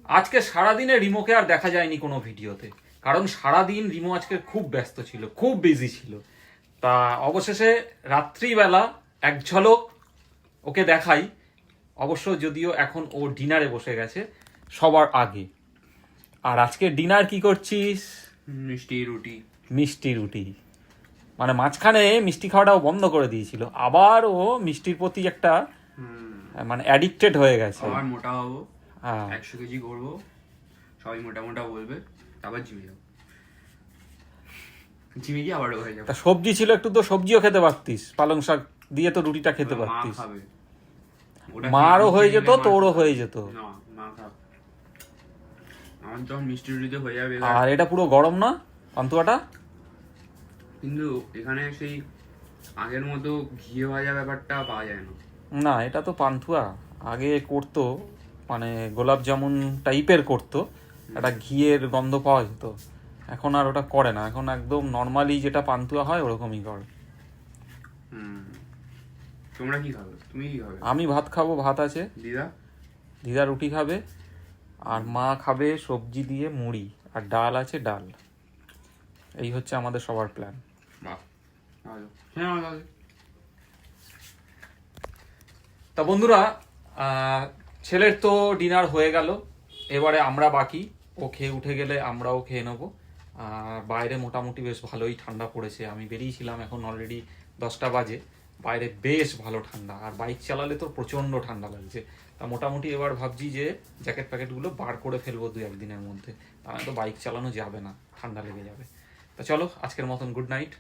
আজকে সারাদিনে রিমোকে আর দেখা যায়নি কোনো ভিডিওতে, কারণ সারাদিন রিমো আজকে খুব ব্যস্ত ছিল, খুব বিজি ছিল। তা অবশেষে রাত্রিবেলা এক ঝলক ওকে দেখাই, অবশ্য যদিও এখন ও ডিনারে বসে গেছে সবার আগে। আর আজকে ডিনার কি করছিস? মিষ্টি রুটি। মিষ্টি রুটি, মানে মাঝখানে মিষ্টি খাওয়াটাও বন্ধ করে দিয়েছিল, আবার ও মিষ্টির প্রতি একটা মানে অ্যাডিক্টেড হয়ে গেছে। আবার মোটা হবো, হ্যাঁ 100 কেজি করবো, সবাই মোটা মোটা বলবে, তারপর জিমে যাবো। জিমে গিয়ে আবার হয়ে যাবো। তা সবজি ছিল একটু, তো সবজিও খেতে পারতিস, পালং শাক দিয়ে তো রুটিটা খেতে মা পারতিস। খাবে। ওটা মারও খেয়ে হয়ে নিলে যেত, মা তোরও খাবে। হয়ে যেত। না, মা খাবে। আমার যখন মিষ্টি রুটিতে হয়ে যাবে আর এটা পুরো গরম না পান্তুয়াটা? কিন্তু এখানে সেই আগের মতো ঘিয়ে ভাজা ব্যাপারটা পাওয়া যায় না। না, এটা তো পান্তুয়া আগে করতো, মানে গোলাপ জামুন টাইপের করতো, একটা ঘিয়ের গন্ধ পাওয়া যেত। এখন আর ওটা করে না, এখন একদম নর্মালি যেটা পান্তুয়া হয় ওরকমই করে। তোমরা কি খাবে? তুমি কি খাবে? আমি ভাত খাবো, ভাত আছে। দিদা? দিদা রুটি খাবে, আর মা খাবে সবজি দিয়ে মুড়ি, আর ডাল আছে, ডাল। এই হচ্ছে আমাদের সবার প্ল্যান। বাহ, ভালো। হ্যাঁ, ভালো। তা বন্ধুরা, ছেলের তো ডিনার হয়ে গেল, এবারে আমরা বাকি। ও খেয়ে উঠে গেলে আমরাও খেয়ে নেবো। আর বাইরে মোটামুটি বেশ ভালোই ঠান্ডা পড়েছে, আমি বেরিয়েছিলাম, এখন অলরেডি 10টা বাজে। বাইরে বেশ ভালো ঠান্ডা, আর বাইক চালালে তো প্রচণ্ড ঠান্ডা লাগছে। তা মোটামুটি এবার ভাবছি যে জ্যাকেট প্যাকেটগুলো বার করে ফেলবো 2-1 দিনের মধ্যে, তাহলে তো বাইক চালানো যাবে না, ঠান্ডা লেগে যাবে। তা চলো, আজকের মতন গুড নাইট।